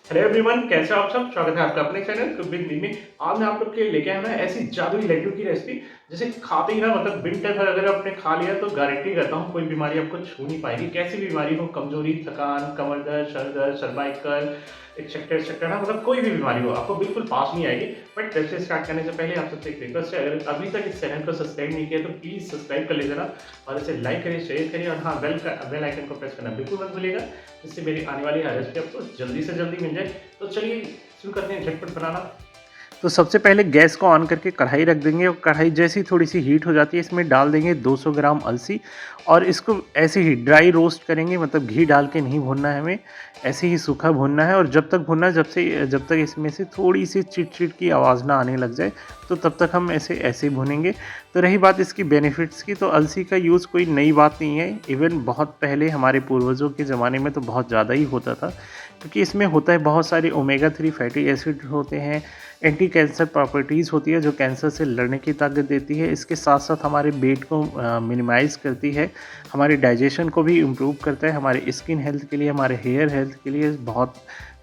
Hello everyone, कैसे हो आप सब। स्वागत है आपका अपने चैनल कुक विद मी में। आज मैं आप लोग के लिए लेके आया हूं ना ऐसी जादुई लड्डू की रेसिपी, जैसे खाते ही ना मतलब विंटर भर अगर आपने खा लिया तो गारंटी करता हूं कोई बीमारी आपको छू नहीं पाएगी। कैसी भी बीमारी हो, कमजोरी, थकान, कमर दर्द, सर दर्द, सर्वाइकल, एक्सेट्रा ना, मतलब कोई भी बीमारी हो आपको बिल्कुल पास नहीं आएगी। बट रेसिपी स्टार्ट करने से पहले आप सबसे एक रिक्वेस्ट है, अगर अभी तक इस चैनल को सब्सक्राइब नहीं किया तो प्लीज सब्सक्राइब कर लीजिए ना, और इसे लाइक करिए, शेयर करिए, और हाँ, बेल आइकन को प्रेस करना बिल्कुल मत भूलिएगा, जिससे मेरी आने वाली हर रेसिपी आपको जल्दी से जल्दी मिल जाए। तो चलिए शुरू करते हैं झटपट बनाना। तो सबसे पहले गैस को ऑन करके कढ़ाई रख देंगे, और कढ़ाई जैसी थोड़ी सी हीट हो जाती है इसमें डाल देंगे 200 ग्राम अलसी, और इसको ऐसे ही ड्राई रोस्ट करेंगे, मतलब घी डाल के नहीं भूनना है हमें, ऐसे ही सूखा भूनना है। और जब तक भूनना है जब तक इसमें से थोड़ी सी चिट की आवाज़ ना आने लग जाए, तो तब तक हम ऐसे ही भूनेंगे। तो रही बात इसकी बेनिफिट्स की, तो अलसी का यूज़ कोई नई बात नहीं है। इवन बहुत पहले हमारे पूर्वजों के ज़माने में तो बहुत ज़्यादा ही होता था, क्योंकि इसमें होता है बहुत सारे ओमेगा 3 फैटी एसिड होते हैं, एंटी कैंसर प्रॉपर्टीज़ होती है जो कैंसर से लड़ने की ताकत देती है। इसके साथ साथ हमारे वेट को मिनिमाइज़ करती है, हमारे डाइजेशन को भी इम्प्रूव करता है, हमारे स्किन हेल्थ के लिए, हमारे हेयर हेल्थ के लिए बहुत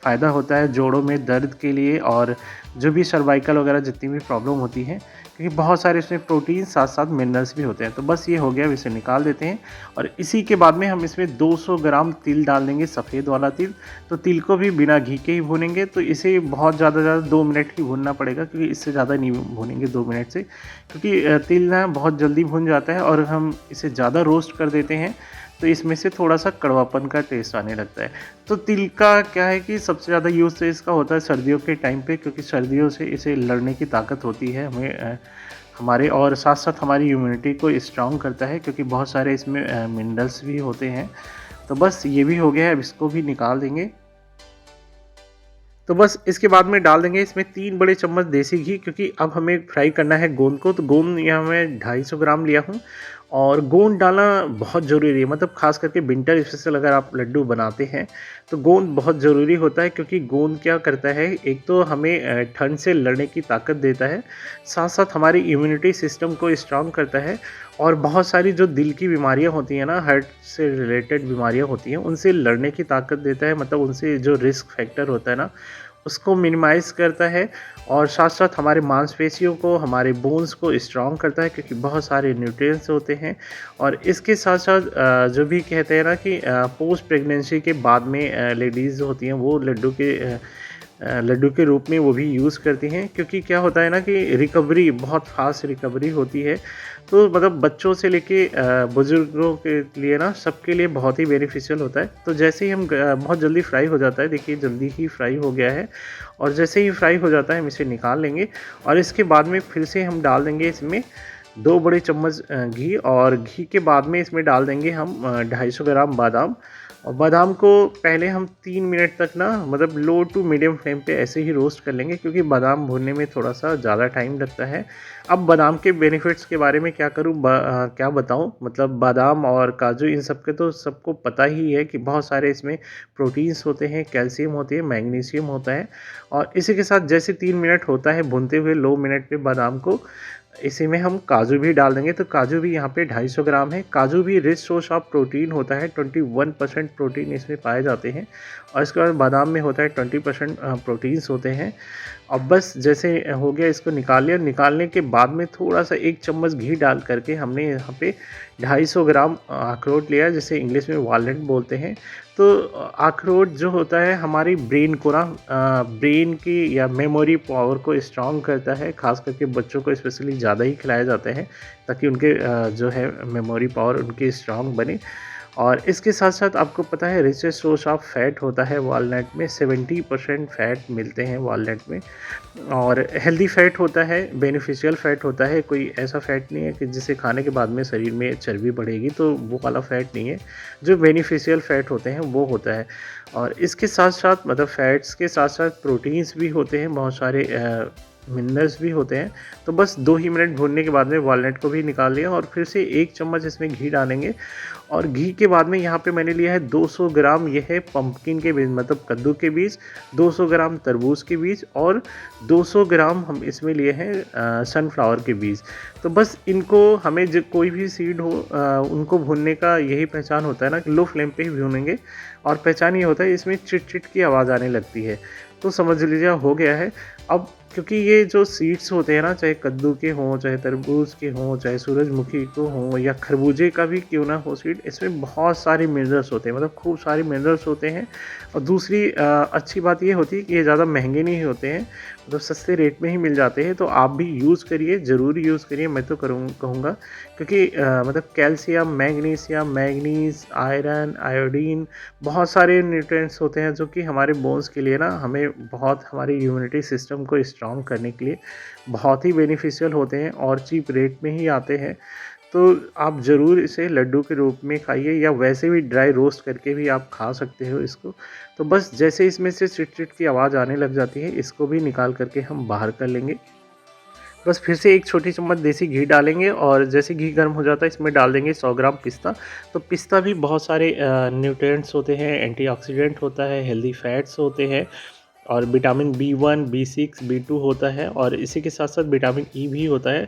फ़ायदा होता है, जोड़ों में दर्द के लिए, और जो भी सर्वाइकल वगैरह जितनी भी प्रॉब्लम होती हैं, क्योंकि बहुत सारे इसमें प्रोटीन साथ साथ मिनरल्स भी होते हैं। तो बस ये हो गया, अब इसे निकाल देते हैं। और इसी के बाद में हम इसमें 200 ग्राम तिल डाल देंगे, सफ़ेद वाला तिल। तो तिल को भी बिना घी के ही भूनेंगे, तो इसे बहुत ज़्यादा 2 मिनट ही भूनना पड़ेगा, क्योंकि इससे ज़्यादा नहीं भूनेंगे 2 मिनट से, क्योंकि तिल ना बहुत जल्दी भून जाता है, और हम इसे ज़्यादा रोस्ट कर देते हैं तो इसमें से थोड़ा-सा कड़वापन का टेस्ट आने लगता है। तो तिल का क्या है कि सबसे ज़्यादा यूज़ तो इसका होता है सर्दियों के टाइम पे, क्योंकि सर्दियों से इसे लड़ने की ताकत होती है हमें, हमारे, और साथ-साथ हमारी इम्यूनिटी को स्ट्रॉन्ग करता है, क्योंकि बहुत सारे इसमें मिनरल्स भी होते हैं। तो बस ये भी हो गया है, अब इसको भी निकाल देंगे। तो बस इसके बाद में डाल देंगे इसमें 3 बड़े चम्मच देसी घी, क्योंकि अब हमें फ्राई करना है गोंद को। तो गोंद यहाँ मैं 250 ग्राम लिया हूँ, और गोंद डालना बहुत ज़रूरी है, मतलब ख़ास करके विंटर स्पेशल अगर आप लड्डू बनाते हैं तो गोंद बहुत ज़रूरी होता है, क्योंकि गोंद क्या करता है, एक तो हमें ठंड से लड़ने की ताकत देता है, साथ साथ हमारी इम्यूनिटी सिस्टम को स्ट्रॉन्ग करता है, और बहुत सारी जो दिल की बीमारियां होती हैं ना, हार्ट से रिलेटेड बीमारियां होती हैं, उनसे लड़ने की ताकत देता है, मतलब उनसे जो रिस्क फैक्टर होता है ना, उसको मिनिमाइज़ करता है, और साथ साथ हमारे मांसपेशियों को, हमारे बोन्स को स्ट्रॉन्ग करता है, क्योंकि बहुत सारे न्यूट्रिएंट्स होते हैं। और इसके साथ साथ जो भी कहते हैं ना कि पोस्ट प्रेगनेंसी के बाद में लेडीज़ होती हैं, वो लड्डू के रूप में वो भी यूज़ करती हैं, क्योंकि क्या होता है ना कि रिकवरी, बहुत फास्ट रिकवरी होती है। तो मतलब बच्चों से लेके बुज़ुर्गों के लिए ना, सबके लिए बहुत ही बेनिफिशियल होता है। तो जैसे ही हम बहुत जल्दी फ्राई हो जाता है, देखिए जल्दी ही फ्राई हो गया है, और जैसे ही फ्राई हो जाता है हम इसे निकाल लेंगे। और इसके बाद में फिर से हम डाल देंगे इसमें 2 बड़े चम्मच घी, और घी के बाद में इसमें डाल देंगे हम 250 ग्राम बादाम। और बादाम को पहले हम 3 मिनट तक ना, मतलब लो टू मीडियम फ्लेम पे ऐसे ही रोस्ट कर लेंगे, क्योंकि बादाम भूनने में थोड़ा सा ज़्यादा टाइम लगता है। अब बादाम के बेनिफिट्स के बारे में क्या बताऊँ, मतलब बादाम और काजू, इन सब के तो सबको पता ही है कि बहुत सारे इसमें प्रोटीन्स होते हैं, कैल्शियम होती है, मैग्नीशियम होता है। और इसी के साथ जैसे 3 मिनट होता है भूनते हुए लो मिनट पे बादाम को, इसी में हम काजू भी डाल देंगे। तो काजू भी यहाँ पे 250 ग्राम है। काजू भी रिच सोर्स ऑफ प्रोटीन होता है, 21% प्रोटीन इसमें पाए जाते हैं, और इसके बाद बादाम में होता है 20% प्रोटीन्स होते हैं। अब बस जैसे हो गया, इसको निकाल लिया। निकालने के बाद में थोड़ा सा 1 चम्मच घी डाल करके हमने यहाँ पे 250 ग्राम अखरोट लिया, जिसे इंग्लिश में वॉलनट बोलते हैं। तो अखरोट जो होता है हमारी ब्रेन को ना, ब्रेन की या मेमोरी पावर को स्ट्रॉन्ग करता है, ख़ास करके बच्चों को स्पेशली ज़्यादा ही खिलाया जाता है, ताकि उनके जो है मेमोरी पावर उनकी स्ट्रॉन्ग बने। और इसके साथ साथ आपको पता है रिचेस्ट सोर्स ऑफ फैट होता है वॉलनट में, 70% फैट मिलते हैं वॉलनट में, और हेल्दी फैट होता है, बेनिफिशियल फैट होता है। कोई ऐसा फैट नहीं है कि जिसे खाने के बाद में शरीर में चर्बी बढ़ेगी, तो वो वाला फैट नहीं है। जो बेनिफिशियल फैट होते हैं वो होता है। और इसके साथ साथ, मतलब फैट्स के साथ साथ प्रोटीन्स भी होते हैं, बहुत सारे मिनरल्स भी होते हैं। तो बस 2 ही मिनट भूनने के बाद में वॉलनट को भी निकाल लिया, और फिर से 1 चम्मच इसमें घी डालेंगे। और घी के बाद में यहाँ पे मैंने लिया है 200 ग्राम, ये है पंपकिन के बीज, मतलब कद्दू के बीज, 200 ग्राम तरबूज के बीज, और 200 ग्राम हम इसमें लिए हैं सनफ्लावर के बीज। तो बस इनको हमें जो कोई भी सीड हो, उनको भूनने का यही पहचान होता है ना, कि लो फ्लेम पे ही भूनेंगे, और पहचान ये होता है इसमें चिट-चिट की आवाज़ आने लगती है। तो समझ लीजिए हो गया है। अब क्योंकि ये जो सीड्स होते हैं ना, चाहे कद्दू के हों, चाहे तरबूज के हों, चाहे सूरजमुखी को हों या खरबूजे का भी क्यों ना हो सीड, इसमें बहुत सारे मिनरल्स होते हैं, मतलब खूब सारे मिनरल्स होते हैं। और दूसरी अच्छी बात ये होती है कि ये ज़्यादा महंगे नहीं होते हैं, मतलब सस्ते रेट में ही मिल जाते हैं। तो आप भी यूज़ करिए, ज़रूर यूज़ करिए, मैं तो कहूँगा, क्योंकि मतलब कैल्शियम, मैग्नीज़, आयरन, आयोडीन, बहुत सारे न्यूट्रिएंट्स होते हैं जो कि हमारे बोन्स के लिए ना, हमें बहुत, हमारी इम्यूनिटी सिस्टम को स्ट्रॉन्ग करने के लिए बहुत ही बेनिफिशियल होते हैं और चीप रेट में ही आते हैं। तो आप ज़रूर इसे लड्डू के रूप में खाइए, या वैसे भी ड्राई रोस्ट करके भी आप खा सकते हो इसको। तो बस जैसे इसमें से चिट-चिट की आवाज़ आने लग जाती है, इसको भी निकाल कर के हम बाहर कर लेंगे। बस फिर से 1 छोटी चम्मच देसी घी डालेंगे और जैसे घी गर्म हो जाता है इसमें डाल देंगे 100 ग्राम पिस्ता। तो पिस्ता भी बहुत सारे न्यूट्रिएंट्स होते हैं, एंटीऑक्सीडेंट होता है, हेल्दी फैट्स होते हैं और विटामिन बी1, बी6, बी2 होता है और इसी के साथ-साथ विटामिन ई भी होता है,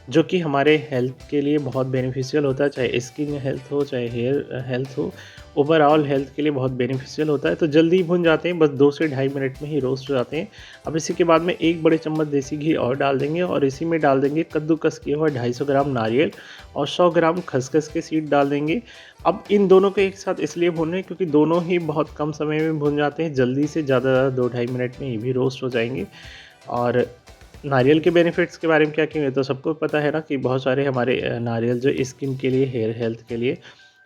जो कि हमारे हेल्थ के लिए बहुत बेनिफिशियल होता है, चाहे स्किन हेल्थ हो, चाहे हेयर हेल्थ हो, ओवरऑल हेल्थ के लिए बहुत बेनिफिशियल होता है। तो जल्दी ही भुन जाते हैं, बस 2 से ढाई मिनट में ही रोस्ट हो जाते हैं। अब इसी के बाद में 1 बड़े चम्मच देसी घी और डाल देंगे और इसी में डाल देंगे कद्दूकस किया हुआ 250 ग्राम नारियल और 100 ग्राम खसखस के सीड डाल देंगे। अब इन दोनों को एक साथ इसलिए भून रहे हैं क्योंकि दोनों ही बहुत कम समय में भुन जाते हैं, जल्दी से ज़्यादा 2 ढाई मिनट में ये भी रोस्ट हो जाएँगे। और नारियल के बेनिफिट्स के बारे में क्या कहूँ, ये तो सबको पता है ना कि बहुत सारे हमारे नारियल जो स्किन के लिए, हेयर हेल्थ के लिए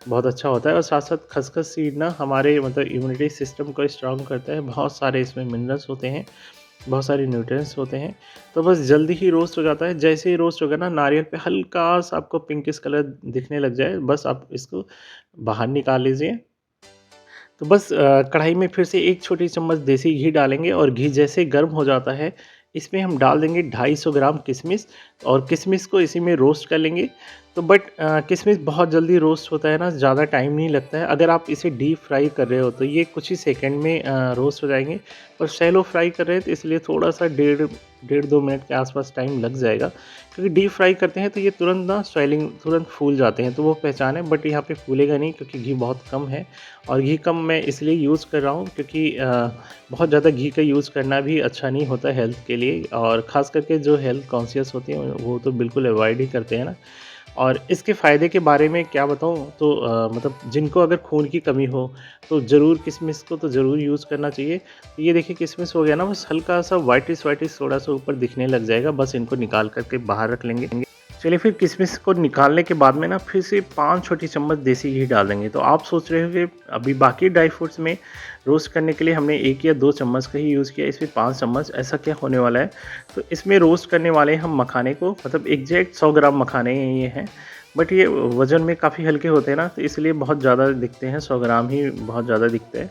बहुत अच्छा होता है और साथ-साथ खसखस सीड ना हमारे मतलब इम्यूनिटी सिस्टम को स्ट्रॉन्ग करता है। बहुत सारे इसमें मिनरल्स होते हैं, बहुत सारे न्यूट्रिएंट्स होते हैं। तो बस जल्दी ही रोस्ट हो जाता है। जैसे ही रोस्ट होगा ना, नारियल पे हल्का-सा आपको पिंकिश कलर दिखने लग जाए, बस आप इसको बाहर निकाल लीजिए। तो बस कढ़ाई में फिर से 1 छोटी चम्मच देसी घी डालेंगे और घी जैसे गर्म हो जाता है, इसमें हम डाल देंगे 250 ग्राम किशमिश और किशमिश को इसी में रोस्ट कर लेंगे। तो बट किशमिश बहुत जल्दी रोस्ट होता है ना, ज़्यादा टाइम नहीं लगता है। अगर आप इसे डीप फ्राई कर रहे हो तो ये कुछ ही सेकंड में रोस्ट हो जाएँगे, और शैलो फ्राई कर रहे हैं तो इसलिए थोड़ा-सा डेढ़ 2 मिनट के आसपास टाइम लग जाएगा। क्योंकि डीप फ्राई करते हैं तो ये तुरंत ना स्वेलिंग, तुरंत फूल जाते हैं, तो वो पहचान है, बट यहाँ पे फूलेगा नहीं क्योंकि घी बहुत कम है। और घी कम मैं इसलिए यूज़ कर रहा हूँ क्योंकि बहुत ज़्यादा घी का यूज़ करना भी अच्छा नहीं होता हेल्थ के लिए, और ख़ास करके जो हेल्थ कॉन्शियस होते हैं वो तो बिल्कुल अवॉइड ही करते हैं ना। और इसके फ़ायदे के बारे में क्या बताऊँ, तो मतलब जिनको अगर खून की कमी हो तो ज़रूर किशमिश को तो ज़रूर यूज़ करना चाहिए। तो ये देखिए किशमिश हो गया ना, बस हल्का-सा व्हाइटिश-व्हाइटिश थोड़ा-सा ऊपर दिखने लग जाएगा, बस इनको निकाल कर के बाहर रख लेंगे। चलिए फिर किशमिश को निकालने के बाद में ना फिर से 5 छोटी चम्मच देसी घी डाल देंगे। तो आप सोच रहे हो कि अभी बाकी ड्राई फ्रूट्स में रोस्ट करने के लिए हमने 1 या 2 चम्मच का ही यूज़ किया, इसमें 5 चम्मच, ऐसा क्या होने वाला है? तो इसमें रोस्ट करने वाले हैं हम मखाने को, मतलब एग्जैक्ट 100 ग्राम मखाने ये हैं। बट ये वज़न में काफ़ी हल्के होते हैं ना, तो इसलिए बहुत ज़्यादा दिखते हैं, 100 ग्राम ही बहुत ज़्यादा दिखते हैं।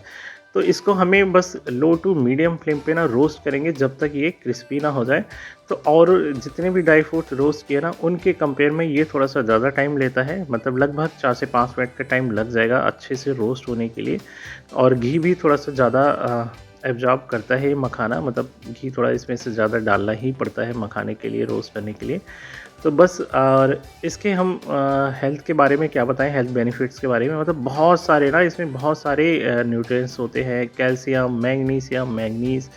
तो इसको हमें बस लो टू मीडियम फ्लेम पे ना रोस्ट करेंगे जब तक ये क्रिस्पी ना हो जाए। तो और जितने भी ड्राई फ्रूट रोस्ट किए ना, उनके कंपेयर में ये थोड़ा-सा ज़्यादा टाइम लेता है, मतलब लगभग 4 से 5 मिनट का टाइम लग जाएगा अच्छे से रोस्ट होने के लिए। और घी भी थोड़ा-सा ज़्यादा एब्ज़ॉर्ब करता है ये मखाना, मतलब घी थोड़ा इसमें से ज़्यादा डालना ही पड़ता है मखाने के लिए, रोस्ट करने के लिए। तो बस, और इसके हम हेल्थ के बारे में क्या बताएँ, हेल्थ बेनिफिट्स के बारे में, मतलब बहुत सारे ना इसमें बहुत सारे न्यूट्रिएंट्स होते हैं, कैल्शियम, मैग्नीज़।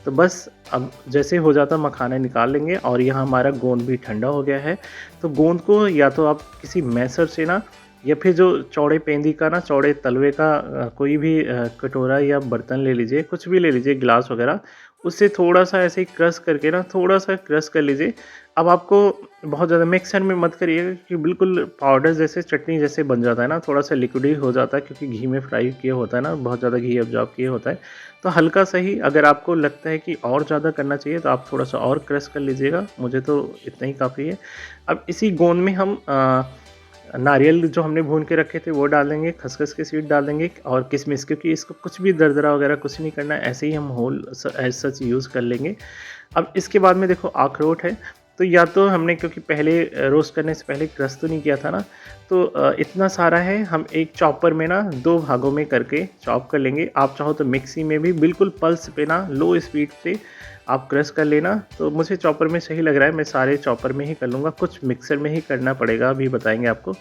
तो बस अब जैसे हो जाता मखाना निकाल लेंगे और यहाँ हमारा गोंद भी ठंडा हो गया है। तो गोंद को या तो आप किसी मैसर से ना, या फिर जो चौड़े पेंदी का ना, चौड़े तलवे का कोई भी कटोरा या बर्तन ले लीजिए, कुछ भी ले लीजिए, ग्लास वगैरह, उससे थोड़ा-सा ऐसे ही क्रश करके ना, थोड़ा-सा क्रश कर लीजिए। अब आपको बहुत ज़्यादा मिक्सर में मत करिएगा कि बिल्कुल पाउडर जैसे, चटनी जैसे बन जाता है ना, थोड़ा-सा लिक्विडी हो जाता है क्योंकि घी में फ्राई किया होता है ना, बहुत ज़्यादा घी एब्ज़ॉर्ब किया होता है। तो हल्का-सा ही, अगर आपको लगता है कि और ज़्यादा करना चाहिए तो आप थोड़ा-सा और क्रश कर लीजिएगा, मुझे तो इतना ही काफ़ी है। अब इसी गोंद में हम नारियल जो हमने भून के रखे थे वो डाल देंगे, खसखस के सीड डाल देंगे और किशमिश, क्योंकि इसको कुछ भी दरदरा वगैरह कुछ नहीं करना है, ऐसे ही हम होल एज़ सच यूज़ कर लेंगे। अब इसके बाद में देखो अखरोट है, तो या तो हमने क्योंकि पहले रोस्ट करने से पहले क्रश तो नहीं किया था ना, तो इतना सारा है हम एक चॉपर में ना 2 भागों में करके चॉप कर लेंगे। आप चाहो तो मिक्सी में भी बिल्कुल पल्स पे ना लो स्पीड से आप क्रश कर लेना। तो मुझे चॉपर में सही लग रहा है, मैं सारे चॉपर में ही कर लूँगा, कुछ मिक्सर में ही करना पड़ेगा, अभी बताएँगे आपको।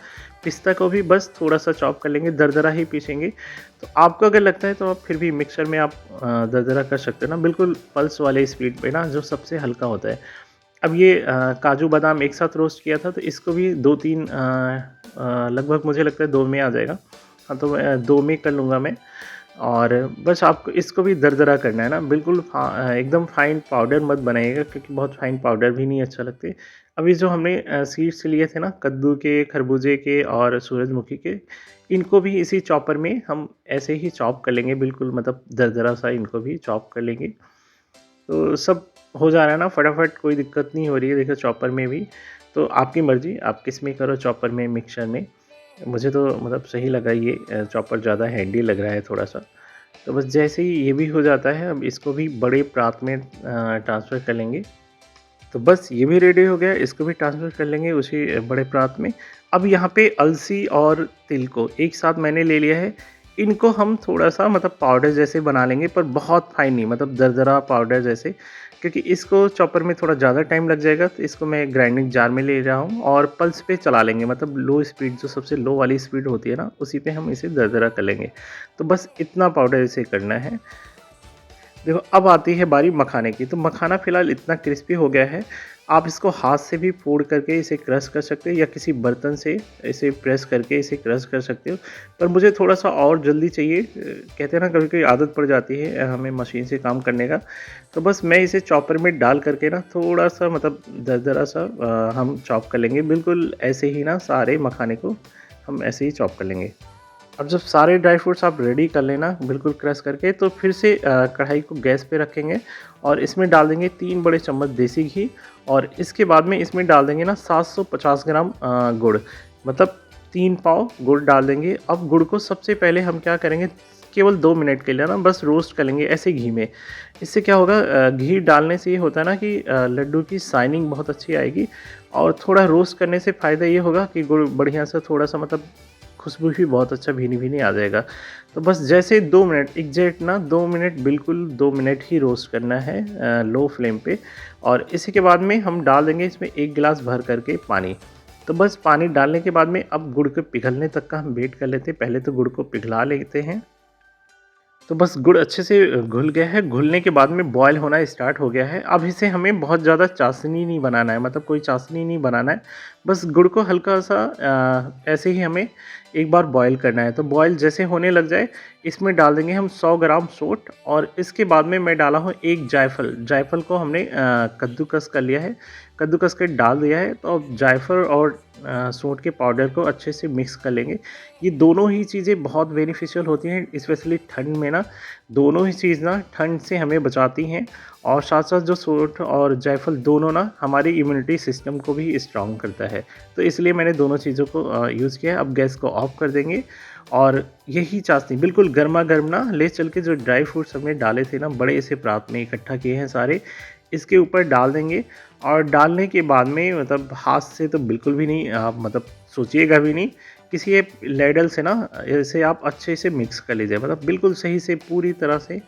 पिस्ता को भी बस थोड़ा-सा चॉप कर लेंगे, दरदरा ही पीसेंगे। तो आपको अगर लगता है तो आप फिर भी मिक्सर में आप दरदरा कर सकते हो ना, बिल्कुल पल्स वाले स्पीड पे ना, जो सबसे हल्का होता है। अब ये काजू बादाम एक साथ रोस्ट किया था, तो इसको भी 2-3 लगभग मुझे लगता है 2 में आ जाएगा। हाँ, तो 2 में कर लूँगा मैं। और बस आपको इसको भी दरदरा करना है ना, बिल्कुल एकदम फाइन पाउडर मत बनाइएगा, क्योंकि बहुत फाइन पाउडर भी नहीं अच्छे लगते। अभी जो हमने सीड्स लिए थे ना कद्दू के, खरबूजे के और सूरजमुखी के, इनको भी इसी चॉपर में हम ऐसे ही चॉप कर लेंगे, बिल्कुल मतलब दरदरा सा इनको भी चॉप कर लेंगे। तो सब हो जा रहा है ना फटाफट, कोई दिक्कत नहीं हो रही है, देखो चॉपर में भी। तो आपकी मर्ज़ी, आप किस में करो, चॉपर में, मिक्सर में। मुझे तो मतलब सही लगा ये चॉपर ज़्यादा हैंडी लग रहा है थोड़ा-सा। तो बस जैसे ही ये भी हो जाता है, अब इसको भी बड़े परात में ट्रांसफ़र कर लेंगे। तो बस ये भी रेडी हो गया, इसको भी ट्रांसफ़र कर लेंगे उसी बड़े परात में। अब यहाँ पे अलसी और तिल को एक साथ मैंने ले लिया है। इनको हम थोड़ा-सा मतलब पाउडर जैसे बना लेंगे, पर बहुत फाइन नहीं, मतलब दरदरा पाउडर जैसे, क्योंकि इसको चॉपर में थोड़ा ज़्यादा टाइम लग जाएगा। तो इसको मैं ग्राइंडिंग जार में ले रहा हूँ और पल्स पे चला लेंगे, मतलब लो स्पीड, जो सबसे लो वाली स्पीड होती है ना, उसी पे हम इसे दरदरा कर लेंगे। तो बस इतना पाउडर इसे करना है। देखो अब आती है बारी मखाने की। तो मखाना फ़िलहाल इतना क्रिस्पी हो गया है, आप इसको हाथ से भी फोड़ करके इसे क्रश कर सकते हो, या किसी बर्तन से इसे प्रेस करके इसे क्रश कर सकते हो। पर मुझे थोड़ा-सा और जल्दी चाहिए, कहते हैं ना कभी-कभी आदत पड़ जाती है हमें मशीन से काम करने का। तो बस मैं इसे चॉपर में डाल करके ना थोड़ा-सा मतलब दरदरा सा हम चॉप कर लेंगे। बिल्कुल ऐसे ही ना सारे मखाने को हम ऐसे ही चॉप कर लेंगे। अब जब सारे ड्राई फ्रूट्स आप रेडी कर लेना बिल्कुल क्रश करके, तो फिर से कढ़ाई को गैस पे रखेंगे और इसमें डाल देंगे 3 बड़े चम्मच देसी घी। और इसके बाद में इसमें डाल देंगे ना 750 ग्राम गुड़, मतलब 3 पाव गुड़ डाल देंगे। अब गुड़ को सबसे पहले हम क्या करेंगे, केवल 2 मिनट के लिए ना बस रोस्ट कर लेंगे ऐसे घी में। इससे क्या होगा, घी डालने से ये होता है ना कि लड्डू की शाइनिंग बहुत अच्छी आएगी। और थोड़ा रोस्ट करने से फ़ायदा ये होगा कि गुड़ बढ़िया से थोड़ा-सा मतलब खुशबू भी बहुत अच्छा भीनी-भीनी आ जाएगा। तो बस जैसे 2 मिनट एग्ज़ैक्ट ना 2 मिनट, बिल्कुल 2 मिनट ही रोस्ट करना है लो फ्लेम पे। और इसी के बाद में हम डाल देंगे इसमें 1 गिलास भर करके पानी। तो बस पानी डालने के बाद में अब गुड़ के पिघलने तक का हम वेट कर लेते हैं। पहले तो गुड़ को पिघला लेते हैं। तो बस गुड़ अच्छे से घुल गया है, घुलने के बाद में बॉयल होना स्टार्ट हो गया है। अब इसे हमें बहुत ज़्यादा चाशनी नहीं बनाना है, मतलब कोई चाशनी नहीं बनाना है। बस गुड़ को हल्का-सा ऐसे ही हमें एक बार बॉयल करना है। तो बॉयल जैसे होने लग जाए, इसमें डाल देंगे हम 100 ग्राम सोंठ। और इसके बाद में मैं डाला हूँ 1 जायफल। जायफल को हमने कद्दूकस कर लिया है, कद्दूकस के डाल दिया है। तो अब जायफल और सोंठ के पाउडर को अच्छे से मिक्स कर लेंगे। ये दोनों ही चीज़ें बहुत बेनिफिशियल होती हैं, स्पेशली ठंड में ना। दोनों ही चीज़ ना ठंड से हमें बचाती हैं। और साथ-साथ जो सोंठ और जायफल दोनों ना हमारी इम्यूनिटी सिस्टम को भी स्ट्रॉन्ग करता है। तो इसलिए मैंने दोनों चीज़ों को यूज़ किया है। अब गैस को ऑफ कर देंगे और यही चाशनी बिल्कुल गरमा-गरम ना ले चल के, जो ड्राई फ्रूट्स हमने डाले थे ना बड़े से परात में इकट्ठा किए हैं सारे, इसके ऊपर डाल देंगे। और डालने के बाद में मतलब हाथ से तो बिल्कुल भी नहीं, आप मतलब सोचिएगा भी नहीं। किसी एक लैडल से ना इसे आप अच्छे से मिक्स कर लीजिए, मतलब बिल्कुल सही से पूरी तरह से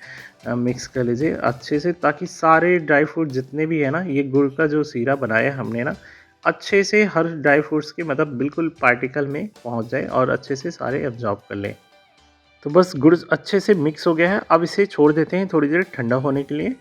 मिक्स कर लीजिए अच्छे से, ताकि सारे ड्राई फ्रूट जितने भी है ना, ये गुड़ का जो सीरा बनाया हमने ना, अच्छे से हर ड्राई फ्रूट्स के मतलब बिल्कुल पार्टिकल में पहुंच जाए और अच्छे से सारे एब्जॉर्ब कर लें। तो बस गुड़ अच्छे से मिक्स हो गया है, अब इसे छोड़ देते हैं थोड़ी देर ठंडा होने के लिए।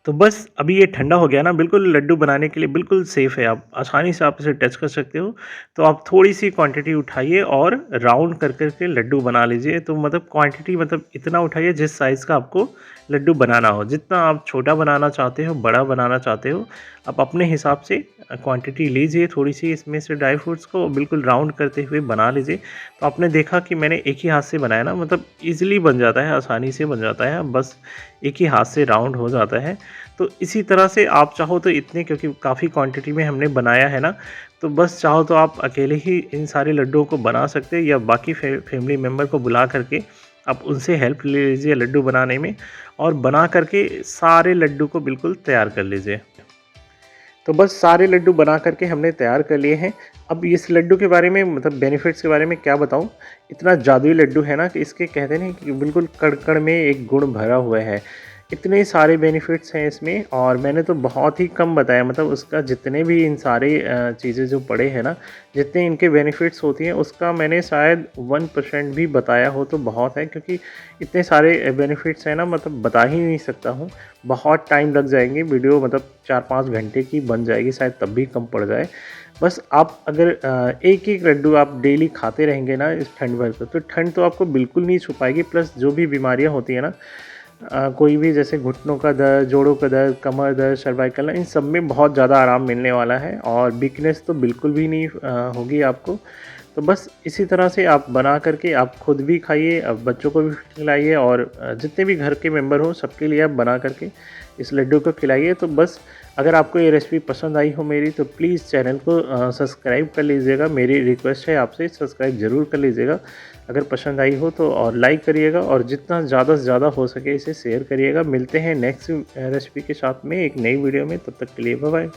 तो बस अभी ये ठंडा हो गया ना, बिल्कुल लड्डू बनाने के लिए बिल्कुल सेफ़ है, आप आसानी से आप इसे टच कर सकते हो। तो आप थोड़ी-सी क्वांटिटी उठाइए और राउंड कर के लड्डू बना लीजिए। तो मतलब क्वांटिटी मतलब इतना उठाइए जिस साइज़ का आपको लड्डू बनाना हो। जितना आप छोटा बनाना चाहते हो, बड़ा बनाना चाहते हो, आप अपने हिसाब से क्वांटिटी लीजिए थोड़ी-सी इसमें से ड्राई फ्रूट्स को बिल्कुल राउंड करते हुए बना लीजिए। तो आपने देखा कि मैंने एक ही हाथ से बनाया ना, मतलब ईज़िली बन जाता है, आसानी से बन जाता है, बस एक ही हाथ से राउंड हो जाता है। तो इसी तरह से आप चाहो तो इतने, क्योंकि काफ़ी क्वांटिटी में हमने बनाया है ना, तो बस चाहो तो आप अकेले ही इन सारे लड्डुओं को बना सकते हैं, या बाकी फैमिली मेम्बर को बुला करके आप उनसे हेल्प ले लीजिए लड्डू बनाने में, और बना करके सारे लड्डू को बिल्कुल तैयार कर लीजिए। तो बस सारे लड्डू बना करके हमने तैयार कर लिए हैं। अब इस लड्डू के बारे में मतलब बेनिफिट्स के बारे में क्या बताऊँ? इतना जादुई लड्डू है ना कि इसके कहते नहीं कि बिल्कुल कण-कण में एक गुण भरा हुआ है। इतने सारे बेनिफिट्स हैं इसमें और मैंने तो बहुत ही कम बताया, मतलब उसका जितने भी इन सारे चीज़ें जो पढ़े हैं ना, जितने इनके बेनिफिट्स होती हैं उसका मैंने शायद 1% भी बताया हो तो बहुत है, क्योंकि इतने सारे बेनिफिट्स हैं ना, मतलब बता ही नहीं सकता हूँ। बहुत टाइम लग जाएँगे, वीडियो मतलब 4-5 घंटे की बन जाएगी शायद, तब भी कम पड़ जाए। बस आप अगर एक-एक लड्डू आप डेली खाते रहेंगे ना इस ठंड भर तो ठंड तो आपको बिल्कुल नहीं छू पाएगी, प्लस जो भी बीमारियाँ होती हैं ना, कोई भी जैसे घुटनों का दर्द, जोड़ों का दर्द, कमर दर्द, सर्वाइकल, इन सब में बहुत ज़्यादा आराम मिलने वाला है और वीकनेस तो बिल्कुल भी नहीं होगी आपको। तो बस इसी तरह से आप बना करके आप खुद भी खाइए, बच्चों को भी खिलाइए और जितने भी घर के मेंबर हो सबके लिए आप बना करके इस लड्डू को खिलाइए। तो बस अगर आपको ये रेसिपी पसंद आई हो मेरी, तो प्लीज़ चैनल को सब्सक्राइब कर लीजिएगा। मेरी रिक्वेस्ट है आपसे, सब्सक्राइब ज़रूर कर लीजिएगा अगर पसंद आई हो तो, और लाइक करिएगा और जितना ज़्यादा से ज़्यादा हो सके इसे शेयर करिएगा। मिलते हैं नेक्स्ट रेसिपी के साथ में एक नई वीडियो में, तब तक के लिए बाय बाय।